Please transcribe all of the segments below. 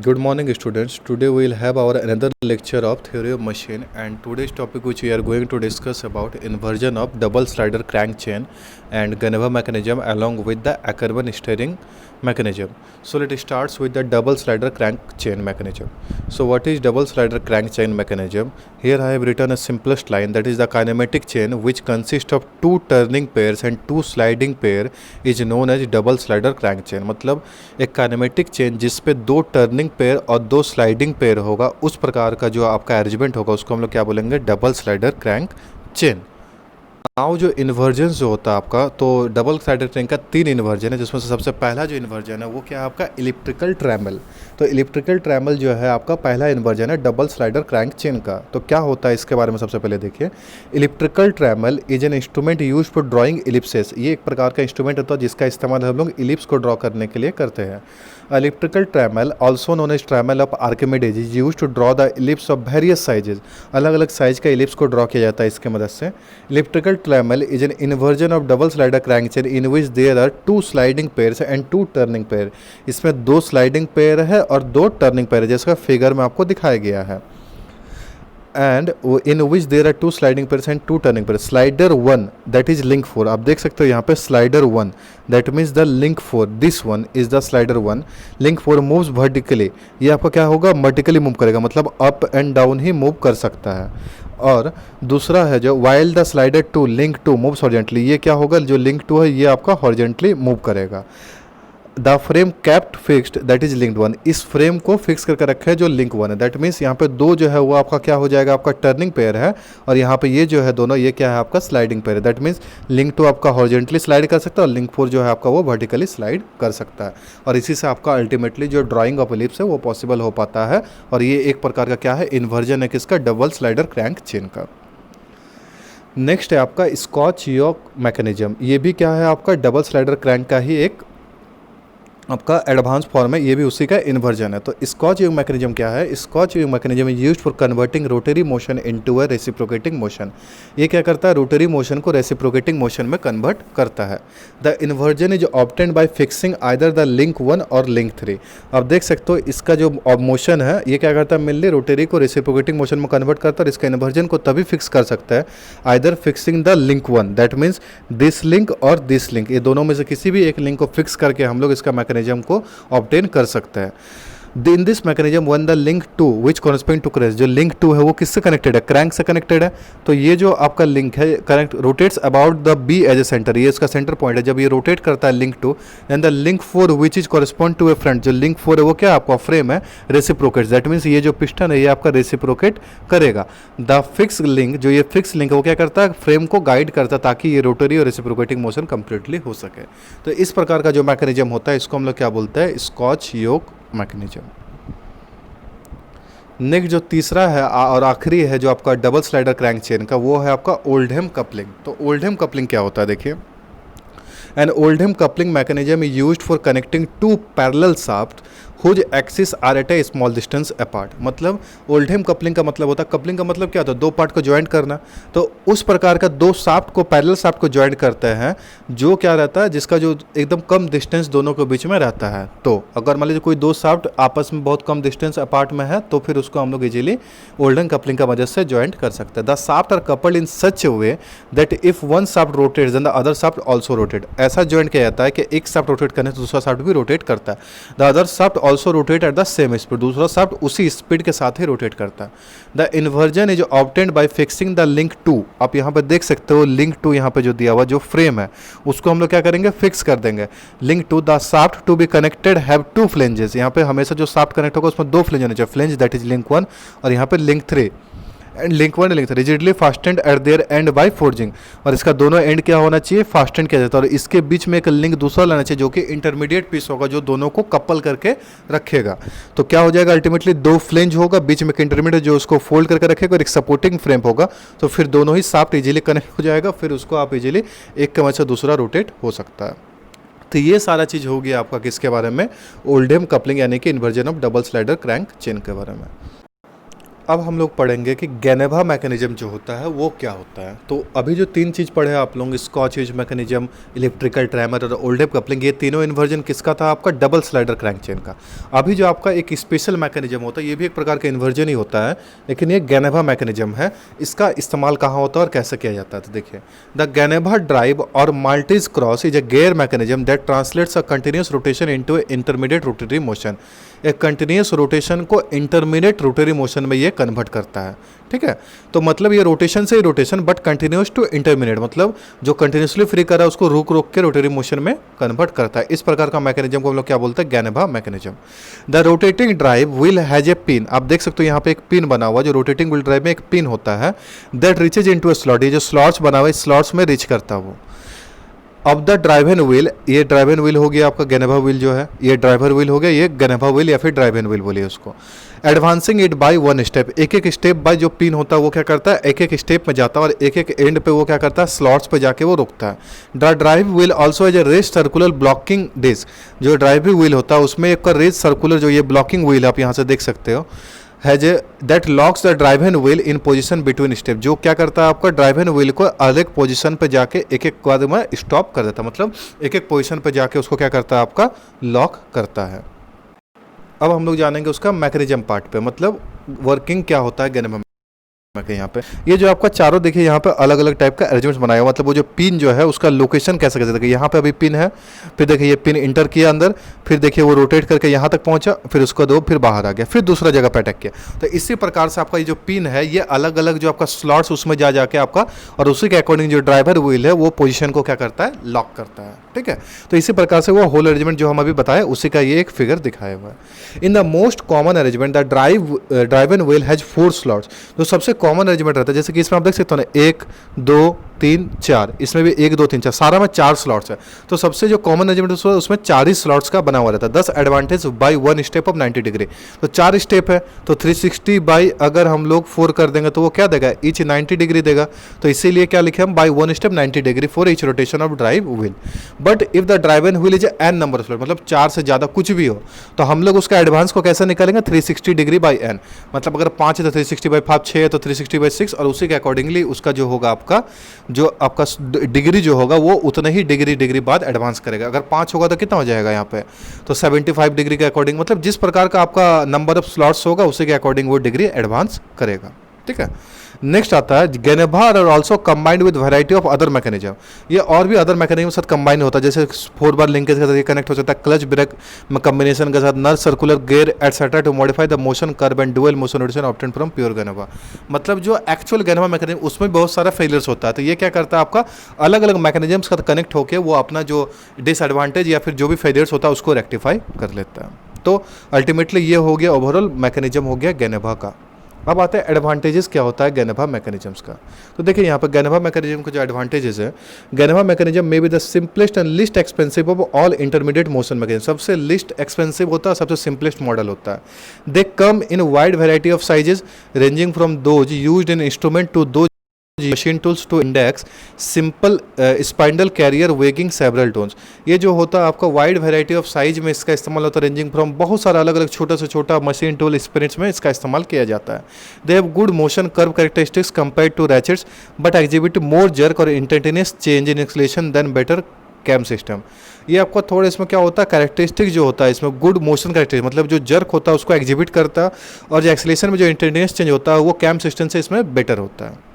Good morning, students. Today we will have our another lecture of theory of machine, and today's topic which we are going to discuss about inversion of double slider crank chain and Ganeva mechanism along with the Ackermann steering mechanism. So let us start with the double slider crank chain mechanism. So what is double slider crank chain mechanism? Here I have written a simplest line, that is the kinematic chain which consists of two turning pairs and two sliding pair is known as double slider crank chain. मतलब एक kinematic chain जिस पे दो turning pair और दो sliding pair होगा, उस प्रकार का जो आपका अरेंजमेंट होगा उसको हम लोग क्या बोलेंगे, double slider crank chain. Now जो इन्वर्जन जो होता है आपका, तो डबल स्लाइडर क्रैंक का तीन इन्वर्जन है, जिसमें से सबसे पहला जो इन्वर्जन है वो क्या है आपका, इलेक्ट्रिकल ट्रैमल। तो इलेक्ट्रिकल ट्रैमल जो है आपका पहला इन्वर्जन है डबल स्लाइडर क्रैंक चेन का। तो क्या होता है इसके बारे में सबसे पहले देखिए। Electrical trammel is an instrument use for drawing ellipses. ये एक प्रकार का इंस्ट्रूमेंट होता है जिसका इस्तेमाल हम लोग इलिप्स को ड्रॉ करने के लिए करते हैं। Electrical trammel also known as trammel of Archimedes is use to draw the ellipse of various sizes. अलग अलग साइज का इलिप्स को ड्रॉ किया जाता है इसके मदद से। Electrical trammel is an inversion of double slider crank chain in which there are two sliding pairs and two turning pair. इसमें दो स्लाइडिंग पेयर है और दो टर्निंग पेयर है, जैसा फिगर में आपको दिखाया गया है। And in which there are two sliding pairs and two turning pair. Slider one that is link 4, आप देख सकते हो यहाँ पे slider 1 that means the link 4, this one is the slider 1। Link 4 moves vertically, ये आपका क्या होगा, वर्टिकली मूव करेगा, मतलब अप एंड डाउन ही मूव कर सकता है। और दूसरा है जो while the slider 2 link 2 moves horizontally, ये क्या होगा, जो लिंक 2 है ये आपका हॉरिजेंटली मूव करेगा। The frame kept fixed that is linked 1, इस फ्रेम को फिक्स करके रखा है जो लिंक 1 है। दैट मीन्स यहाँ पे दो जो है वो आपका क्या हो जाएगा, आपका टर्निंग पेयर है, और यहाँ पे ये जो है दोनों ये क्या है आपका स्लाइडिंग पेयर है। दैट मीन्स लिंक 2 आपका हॉरिजेंटली स्लाइड कर सकता है और लिंक 4 जो है आपका वो वर्टिकली स्लाइड कर सकता है। और इसी से आपका अल्टीमेटली जो ड्राइंग ऑफ इलिप्स है वो पॉसिबल हो पाता है। और ये एक प्रकार का क्या है, इन्वर्जन है किसका, डबल स्लाइडर क्रैंक चेन का। नेक्स्ट है आपका स्कॉच योक मैकेनिज्म। ये भी क्या है आपका डबल स्लाइडर क्रैंक का ही एक आपका एडवांस फॉर्म है, ये भी उसी का इन्वर्जन है। तो स्कॉच योक मैकेनिज्म क्या है, scotch yoke mechanism is used for converting rotary motion into a reciprocating motion. ये क्या करता है, रोटरी मोशन को रेसिप्रोकेटिंग मोशन में कन्वर्ट करता है। The inversion is obtained by fixing either the link 1 और लिंक 3। आप देख सकते हो इसका जो मोशन है ये क्या करता है, मेनली रोटरी को रेसिप्रोकेटिंग मोशन में कन्वर्ट करता है। और इसका इन्वर्जन को तभी फिक्स कर सकता है either fixing the link 1 that means this link और दिस लिंक, ये दोनों में से किसी भी एक लिंक को फिक्स करके हम लोग इसका मैकेनिज्म को ऑब्टेन कर सकते हैं। In this mechanism one the link 2 which correspond to crest, जो लिंक 2 है वो किससे कनेक्टेड है, क्रैंक से कनेक्टेड है। तो ये जो आपका लिंक है connect rotates about the B as a centre, ये इसका सेंटर पॉइंट है। जब ये रोटेट करता है link 2, then the link 4 which is correspond to a front, जो लिंक 4 है वो क्या आपका फ्रेम है, रेसिप्रोकेट। दैट मीन्स ये जो पिस्टन है ये आपका रेसिप्रोकेट करेगा। द फिक्स लिंक, जो ये फिक्स लिंक है वो क्या करता है, फ्रेम को गाइड करता है ताकि ये रोटरी और रेसिप्रोकेटिंग मोशन कंप्लीटली हो सके। तो इस प्रकार का जो मैकेनिज्म होता है इसको हम लोग क्या बोलते हैं, स्कॉच योक मैकेनिज्म। नेक्स्ट जो तीसरा है और आखिरी है जो आपका डबल स्लाइडर क्रैंक चेन का, वो है आपका ओल्डहेम कपलिंग। तो ओल्डहेम कपलिंग क्या होता है देखिए। An Oldham coupling mechanism is used for connecting two parallel shaft whose axis are at a small distance apart. मतलब ओल्डहेम कपलिंग का मतलब होता है, कपलिंग का मतलब क्या होता है, दो पार्ट को ज्वाइंट करना। तो उस प्रकार का दो शाफ्ट को, पैरेलल शाफ्ट को ज्वाइंट करते हैं जो क्या रहता है, जिसका जो एकदम कम डिस्टेंस दोनों के बीच में रहता है। तो अगर मान लीजिए कोई दो शाफ्ट आपस में बहुत कम डिस्टेंस अपार्ट में है तो फिर उसको हम लोग इजीली ओल्डहेम कपलिंग का मदद से ज्वाइंट कर सकते हैं। The shaft are coupled in such a way that if one shaft rotates then the other shaft also rotate. ऐसा ज्वाइंट किया जाता है कि एक शाफ्ट रोटेट करने से दूसरा शाफ्ट भी रोटेट करता है। The other shaft also rotate at the same speed, दूसरा शाफ्ट उसी स्पीड के साथ ही रोटेट करता है। The inversion is obtained by fixing the link 2। आप यहाँ पे देख सकते हो लिंक 2 यहाँ पे जो दिया हुआ जो फ्रेम है उसको हम लोग क्या करेंगे, फिक्स कर देंगे। Link 2 the shaft to be connected have 2 flanges. यहाँ पे हमेशा जो शाफ्ट कनेक्ट होगा उसमें 2 फ्लेंज होने चाहिए, फ्लेंज दैट इज लिंक 1 और यहाँ पे link 3 and link 1 link 3 rigidly fastened at there and by forging. और इसका दोनों एंड क्या होना चाहिए, फास्टेंड किया जाता है। और इसके बीच में एक लिंक दूसरा लाना चाहिए जो कि इंटरमीडिएट पीस होगा जो दोनों को कपल करके रखेगा। तो क्या हो जाएगा, अल्टीमेटली 2 फ्लेंज होगा, बीच में एक इंटरमीडिएट जो उसको फोल्ड करके रखेगा और एक सपोर्टिंग फ्रेम होगा। तो फिर दोनों ही शाफ्ट इजीली कनेक्ट हो जाएगा, फिर उसको आप इजीली एक के मदद से दूसरा रोटेट हो सकता है। तो ये सारा चीज़ होगी आपका किसके बारे में, ओल्डहेम कपलिंग यानी कि inversion of double slider crank chain के बारे में। अब हम लोग पढ़ेंगे कि गेनेवा मैकेनिज्म जो होता है वो क्या होता है। तो अभी जो तीन चीज़ पढ़े आप लोग, स्कॉच एज मैकेनिज्म, इलेक्ट्रिकल ट्रैमर और ओल्डेप कपलिंग, ये तीनों इन्वर्जन किसका था? आपका डबल स्लाइडर क्रैंक चेन का। अभी जो आपका एक स्पेशल मैकेनिज्म होता है, ये भी एक प्रकार का इन्वर्जन ही होता है, लेकिन ये गेनेवा मैकेनिज्म है। इसका इस्तेमाल कहाँ होता है और कैसे किया जाता है? तो देखिए, द गेनेवा ड्राइव और Maltese cross is a gear mechanism that translates a continuous rotation into intermediate rotary motion. एक कंटिन्यूस रोटेशन को इंटरमीडिएट रोटरी मोशन में ये कन्वर्ट करता है। ठीक है, तो मतलब ये रोटेशन से ही rotation, but continuous to intermediate, मतलब जो कंटिन्यूसली फ्री कर रहा है उसको रोक रोक के रोटरी मोशन में कन्वर्ट करता है। इस प्रकार का मैकेनिज्म को हम लोग क्या बोलते हैं? Geneva mechanism. The rotating drive wheel has a pin, आप देख सकते हो यहाँ पे एक पिन बना हुआ, जो रोटेटिंग व्हील ड्राइव में एक पिन होता है, that reaches into A slot, ये जो स्लॉट्स बना हुआ है स्लॉट्स में रीच करता है वो। अब द ड्राइवन व्हील, ये ड्राइवन व्हील हो गया आपका गेनेवा व्हील जो है, ये ड्राइवर व्हील हो गया, ये गेनेवा व्हील या फिर ड्राइवन व्हील बोलिए उसको। Advancing it by one step, एक एक स्टेप बाय जो पिन होता है वो क्या करता है? एक एक स्टेप में जाता है और एक एक एंड पे वो क्या करता है? स्लॉट्स पे जाके वो रुकता है। The drive wheel also as a rest circular blocking disc, जो ड्राइव व्हील होता है उसमें एक रेस्ट सर्कुलर जो ये ब्लॉकिंग व्हील आप यहाँ से देख सकते हो, has a that locks the driven wheel in position between step, जो क्या करता है आपका? ड्राइवन व्हील को अलग पोजीशन पे जाके एक एक बाद में स्टॉप कर देता है, मतलब एक एक पोजीशन पे जाके उसको क्या करता है? आपका लॉक करता है। अब हम लोग जानेंगे उसका मैकेनिज्म पार्ट पे, मतलब वर्किंग क्या होता है गेनेवा के। यहाँ पे ये जो आपका चारों देखिए यहाँ पे अलग अलग टाइप का अरेंजमेंट्स बनाया हुआ, मतलब वो जो पिन जो है उसका लोकेशन कैसे कैसे, देखिए यहाँ पे अभी पिन है, फिर देखिए ये पिन इंटर किया अंदर, फिर देखिए वो रोटेट करके यहाँ तक पहुँचा, फिर उसको दो, फिर बाहर आ गया, फिर दूसरा जगह पे अटैक किया। तो इसी प्रकार से आपका ये जो पिन है ये अलग अलग जो आपका स्लॉट्स उसमें जा जाके आपका, और उसी के अकॉर्डिंग जो ड्राइवर व्हील है वो पोजिशन को क्या करता है? लॉक करता है। ठीक है, तो इसी प्रकार से वो होल अरेंजमेंट जो हम अभी बताए उसी का ये एक फिगर दिखाया हुआ है। In the most common arrangement the driven wheel has 4 slots, जो सबसे कॉमन अरेंजमेंट रहता है, जैसे कि इसमें आप देख सकते हो ना, 1 2 3 4, इसमें भी 1 2 3 4, सारा में 4 स्लॉट्स है। तो सबसे जो कॉमन अरेंजमेंट उसमें 4 ही स्लॉट्स का बना हुआ रहता है। 10 advantage by 1 step of 90 degree, तो 4 स्टेप है तो 360 बाई अगर हम लोग 4 कर देंगे तो वो क्या देगा? ईच 90 डिग्री देगा। तो इसीलिए क्या लिखे हम? By 1 step 90 degree for each rotation of drive wheel. But if the driven wheel is an number of slot, मतलब 4 से ज़्यादा कुछ भी हो, तो हम लोग उसका एडवांस को कैसे निकालेंगे? 360 डिग्री बाई एन, मतलब अगर 5 है तो 360 बाई 5, 6 है तो 360 बाई 6, और उसी के अकॉर्डिंगली उसका जो होगा आपका जो आपका डिग्री जो होगा वो उतने ही डिग्री बाद एडवांस करेगा। अगर 5 होगा तो कितना हो जाएगा यहाँ पे? तो 75 डिग्री के अकॉर्डिंग, मतलब जिस प्रकार का आपका नंबर ऑफ स्लॉट्स होगा उसी के अकॉर्डिंग वो डिग्री एडवांस करेगा। ठीक है, नेक्स्ट आता है Geneva are also combined with variety of other mechanism, ये और भी अदर मैकेनिज्म के साथ कंबाइन होता है, जैसे 4 बार लिंकेज के साथ ये कनेक्ट हो सकता है, क्लच ब्रेक कम्बिनेशन के साथ, non circular gear et cetera to modify the motion curve and dual motion rotation obtain from pure Geneva. मतलब जो एक्चुअल गेनेवा मैकेनिज्म उसमें बहुत सारा फेलियर्स होता है, तो ये क्या करता है आपका अलग अलग मैकेनिज्म के साथ कनेक्ट होकर वो अपना जो डिसएडवांटेज या फिर जो भी फेलियर्स होता है उसको रेक्टिफाई कर लेता है। तो अल्टीमेटली ये हो गया ओवरऑल मैकेनिज्म हो गया गेनेवा का। अब आते हैं एडवांटेजेस क्या होता है गेनेवा मैकेनिज्म्स का। तो देखिए यहाँ पर गेनेवा मैकेनिज्म का जो एडवांटेजेस है, Geneva mechanism may be the simplest and least expensive of all intermediate motion mechanism, सबसे लिस्ट एक्सपेंसिव होता है, सबसे सिंपलेस्ट मॉडल होता है। They come in wide variety of sizes ranging from those used in instrument to those machine tools to index simple spindle carrier weighing several tons. ये जो होता है आपका वाइड वैरायटी ऑफ साइज में इसका इस्तेमाल होता है, रेंजिंग फ्रॉम बहुत सारा अलग अलग छोटा से छोटा मशीन टूल स्पिरिट्स में इसका इस्तेमाल किया जाता है। They have good motion curve characteristics compare to ratchets but exhibit more jerk और instantaneous change in acceleration than better cam system. ये आपको थोड़ा इसमें क्या होता है कैरेक्टरिस्टिक जो होता है इसमें गुड मोशन कैरेक्टरिस्टिक, मतलब जो जर्क होता है उसको एग्जिबिट करता है, और जो एक्सलेशन में जो इंटेंटिनियस चेंज होता है वो कैम सिस्टम से इसमें बेटर होता है।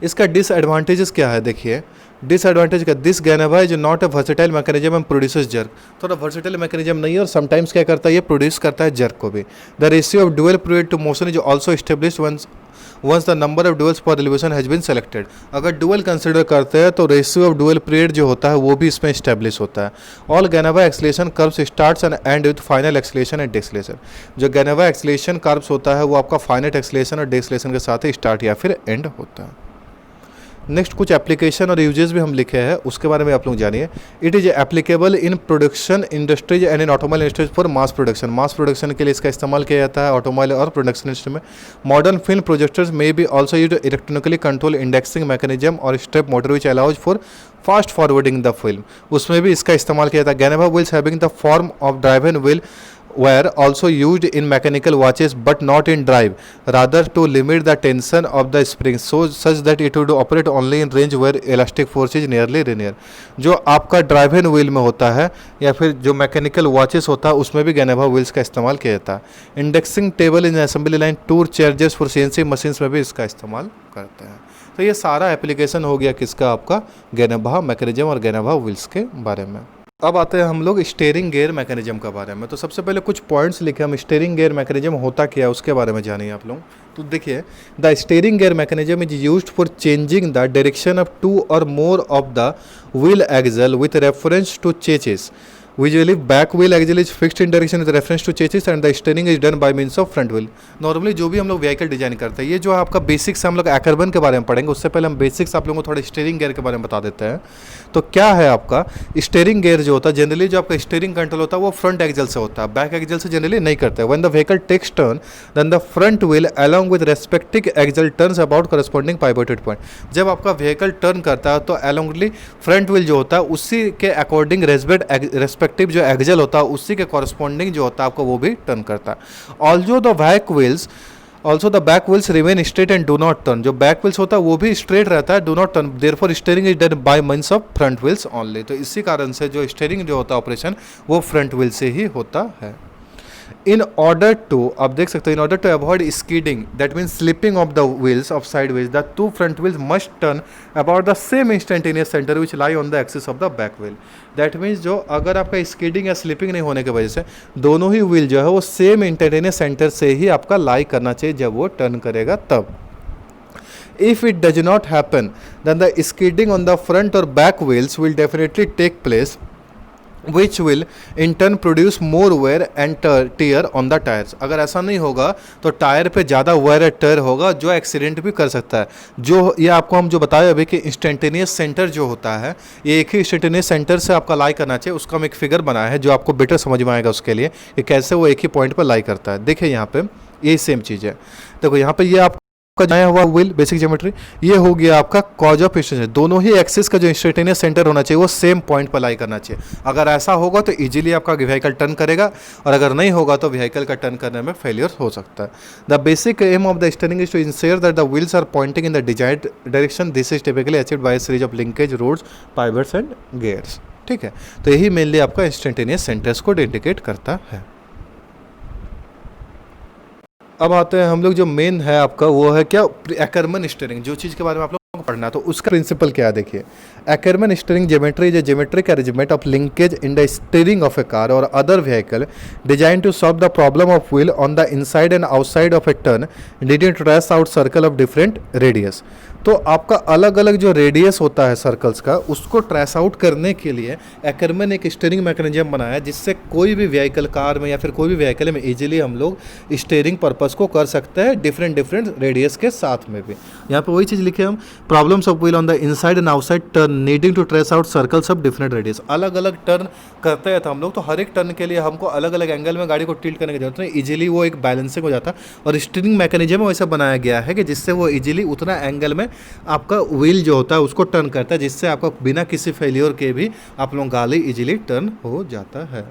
इसका डिसएडवांटेजेस क्या है? देखिए डिसएडवांटेज का, this Geneva is not a versatile mechanism and produces jerk, थोड़ा वर्सेटाइल मैकेनिज्म नहीं है और समटाइम्स क्या करता है ये प्रोड्यूस करता है जर्क को भी। The ratio of dual period to motion is also established once the number of duals per elevation has been selected. अगर डुअल कंसिडर करते हैं तो रेशियो ऑफ डुअल पीरियड जो होता है वो भी इसमें एस्टेब्लिश होता है। All Geneva acceleration curves starts and end with final acceleration and deceleration. जो गेनेवा एक्सलेशन कर्व्स होता है वो आपका फाइनल एक्सलेशन और डेक्सलेशन के साथ ही स्टार्ट या फिर एंड होता है। नेक्स्ट कुछ एप्लीकेशन और यूजेस भी हम लिखे हैं उसके बारे में आप लोग जानिए। It is applicable in production industries and in automobile industries for mass production. Mass production के लिए इसका इस्तेमाल किया जाता है ऑटोमोबाइल और प्रोडक्शन इंडस्ट्री में। Modern film projectors may be also use electronically control indexing mechanism और step motor which allows for fast forwarding the film, उसमें भी इसका इस्तेमाल किया जाता है। Geneva wheels having the form of driven wheel were also used in mechanical watches but not in drive, rather to limit the tension of the spring so such that it would operate only in range where elastic force is nearly linear. जो आपका drive and wheel में होता है या फिर जो mechanical watches होता है उसमें भी गैनेवा व्हील्स का इस्तेमाल किया जाता है. Indexing table in assembly line, tour charges for CNC machines में भी इसका इस्तेमाल करते हैं. तो ये सारा एप्लीकेशन हो गया किसका, आपका गैनेवा मैकेनिज्म और गैनेवा व्हील्स के बारे में. अब आते हैं हम लोग स्टीयरिंग गियर मैकेनिज्म के बारे में. तो सबसे पहले कुछ पॉइंट्स लिखे हम. स्टीयरिंग गियर मैकेनिज्म होता क्या है उसके बारे में जानिए आप लोग. तो देखिए, the steering gear mechanism is used for changing the direction of two और more of the wheel axle with reference to chassis. Usually back wheel axle is fixed in direction with reference to chassis and the steering is done by means of front wheel. Normally जो भी हम लोग vehicle design करते हैं, ये जो आपका basics हम लोग एक्करबर्न के बारे में पढ़ेंगे, उससे पहले हम बेसिक्स आप लोगों को थोड़ा स्टीयरिंग गियर के बारे में बता देते हैं. तो क्या है आपका स्टीयरिंग गियर जो होता है, जनरली जो आपका स्टीयरिंग कंट्रोल होता है वो फ्रंट एक्सल से होता है, बैक एक्सल से जनरली नहीं करते. When the vehicle takes turn then the front wheel along with respective axle turns about corresponding pivoted point. जब आपका व्हीकल टर्न करता है तो अलोंगली फ्रंट व्हील जो होता है उसी के अकॉर्डिंग रेस्पेक्टिव जो एक्सल होता है उसी के कॉरस्पॉन्डिंग जो होता है आपको वो भी टर्न करता है. Also the back wheels remain straight and do not turn. जो बैक व्हील्स होता है वो भी स्ट्रेट रहता है, do not turn. Therefore steering is done by means of front wheels only. तो इसी कारण से जो स्टीयरिंग जो होता है ऑपरेशन वो फ्रंट व्हील से ही होता है. इन ऑर्डर टू, आप देख सकते हो, in order to avoid skidding that means slipping of the wheels of side wheels, the two front wheels must turn about the same instantaneous centre which lie on the axis of the back wheel. That means जो अगर आपका skidding या slipping नहीं होने की वजह से दोनों ही व्हील जो है वो सेम इंस्टेंटेनियस सेंटर से ही आपका लाई करना चाहिए जब वो टर्न करेगा तब. If it does not happen, then the skidding on the front or back wheels will definitely take place, which will in turn produce more wear and tear on the tires. अगर ऐसा नहीं होगा तो tyre पे ज़्यादा wear and tear होगा जो accident भी कर सकता है. जो ये आपको हम जो बताया अभी कि इंस्टेंटेनियस सेंटर जो होता है ये एक ही इंस्टेंटेनियस सेंटर से आपका लाई करना चाहिए. उसका हम एक फिगर बनाया है जो आपको बेटर समझ में आएगा उसके लिए कि कैसे वो एक ही पॉइंट पर लाई करता है. देखिए यहाँ पे यही सेम चीज़ है. देखो यहाँ पे ये आपका नया हुआ व्हील बेसिक ज्योमेट्री, ये हो गया आपका कॉज ऑफ इंस्टेंटेनियस. दोनों ही एक्सिस का जो इंस्टेंटेनियस सेंटर होना चाहिए वो सेम पॉइंट पर लाई करना चाहिए. अगर ऐसा होगा तो इजीली आपका व्हीकल टर्न करेगा और अगर नहीं होगा तो व्हीकल का टर्न करने में फेलियर हो सकता है. The basic aim of the steering is to ensure that the wheels are pointing in the desired direction. This is typically achieved by series of linkage rods, pivots and gears. ठीक है, तो यही mainly आपका instantaneous centres को indicate करता है. अब आते हैं हम लोग जो मेन है आपका वो है क्या, एक्करमन स्टीयरिंग. जो चीज़ के बारे में आप लोगों को पढ़ना है तो उसका प्रिंसिपल क्या है देखिए. Ackermann steering geometry is a geometric arrangement of linkage in the steering of a car और other vehicle design to solve the problem of wheel on the inside and outside of a turn needing to trace out circle of different radius. तो आपका अलग अलग जो radius होता है circles का उसको ट्रेस आउट करने के लिए एक्करमन एक स्टीयरिंग मैकेनिज्म बनाया है जिससे कोई भी व्हीकल कार में या फिर कोई भी व्हीकल में इजीली हम लोग स्टीयरिंग पर्पस को कर सकते हैं डिफरेंट रेडियस के साथ में भी. यहाँ पे वही चीज़ लिखे हम, problems of wheel on the inside and outside turn needing to trace out circles of different radius. अलग अलग टर्न करते हैं तो हम लोग तो हर एक टर्न के लिए हमको अलग अलग एंगल में गाड़ी को टिल्ट करने की जरूरत नहीं, इजीली वो एक बैलेंसिंग हो जाता है. और स्टीयरिंग मैकेनिज्म वैसा बनाया गया है कि जिससे वो इजीली उतना एंगल में आपका व्हील जो होता है उसको टर्न करता है जिससे आपका बिना किसी फेलियर के भी आप लोग गाड़ी इजीली टर्न हो जाता है.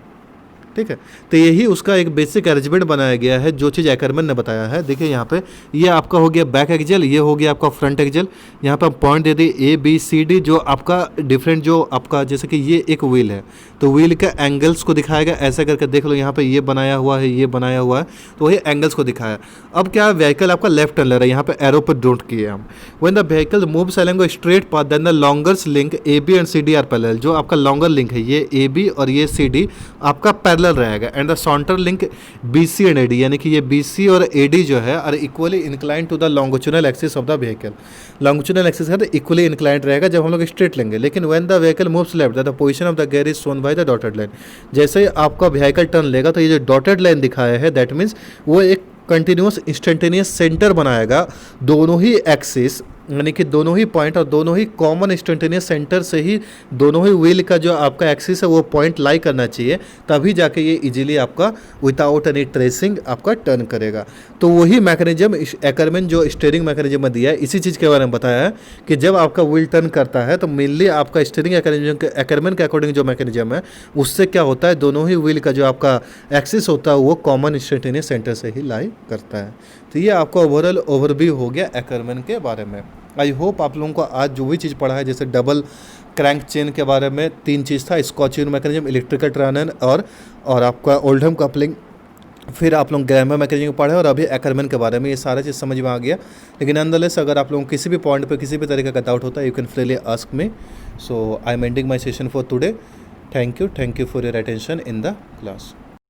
ठीक है, तो यही उसका एक बेसिक अरेंजमेंट बनाया गया है जो चीज़ एक्करमन ने बताया है. देखिए यहाँ पे ये आपका हो गया बैक एक्सल, ये हो गया आपका फ्रंट एक्सल. यहाँ पे हम पॉइंट दे दिए ABCD जो आपका डिफरेंट जो आपका जैसे कि ये एक व्हील है तो व्हील के एंगल्स को दिखाएगा. ऐसा करके देख लो यहाँ पे ये बनाया हुआ है, ये बनाया हुआ है, तो वही एंगल्स को दिखाया. अब क्या व्हीकल आपका लेफ्ट टर्न ले रहा है, यहाँ पे एरो पर डोंट किए हम. When the vehicle moves along a straight path then the longers link AB and CD are parallel. जो आपका लॉन्गर लिंक है ये AB और ये CD आपका पैरेलल रहेगा. And the centre link BC and AD यानी कि ये BC और AD जो है are equally incline to the longitudinal axis of the vehicle. Longitudinal axis है तो इक्वली इंक्लाइंड रहेगा जब हम लोग स्ट्रेट लेंगे. लेकिन when the vehicle moves left the position of the gear is shown by the dotted line. जैसे ही आपका व्हीकल टर्न लेगा तो ये जो डॉटेड लाइन दिखाया है दैट मीन्स वो एक कंटिन्यूस इंस्टेंटेनियस सेंटर बनाएगा दोनों ही एक्सिस यानी कि दोनों ही पॉइंट और दोनों ही कॉमन इंस्टेंटेनियस सेंटर से ही दोनों ही व्हील का जो आपका एक्सिस है वो पॉइंट लाई करना चाहिए, तभी जाके ये इजीली आपका विदाउट एनी ट्रेसिंग आपका टर्न करेगा। तो वही मैकेनिज्म एकरमैन जो स्टीयरिंग मैकेनिज्म में दिया है, इसी चीज़ के बारे में बताया है कि जब आपका व्हील टर्न करता है तो मेनली आपका स्टीयरिंग एकरमैन के अकॉर्डिंग जो मैकेनिज्म है उससे क्या होता है, दोनों ही व्हील का जो आपका एक्सिस होता है वो कॉमन इंस्टेंटेनियस सेंटर से ही लाई करता है। तो ये आपका ओवरऑल ओवरव्यू हो गया एकरमैन के बारे में। आई होप आप लोगों को आज जो भी चीज़ पढ़ा है, जैसे डबल क्रैंक चेन के बारे में 3 चीज़ था, स्कॉच मैकेनिज्म, इलेक्ट्रिकल टर्नर और आपका ओल्डहम कपलिंग, फिर आप लोग ग्रैमर मैकेनिज्म पढ़े और अभी एकरमैन के बारे में, ये सारा चीज़ समझ में आ गया। लेकिन नॉनदलेस अगर आप लोगों को किसी भी पॉइंट पे किसी भी तरीके का डाउट होता है, you can freely ask me. So I am ending my session for today. Thank you for your attention in the class.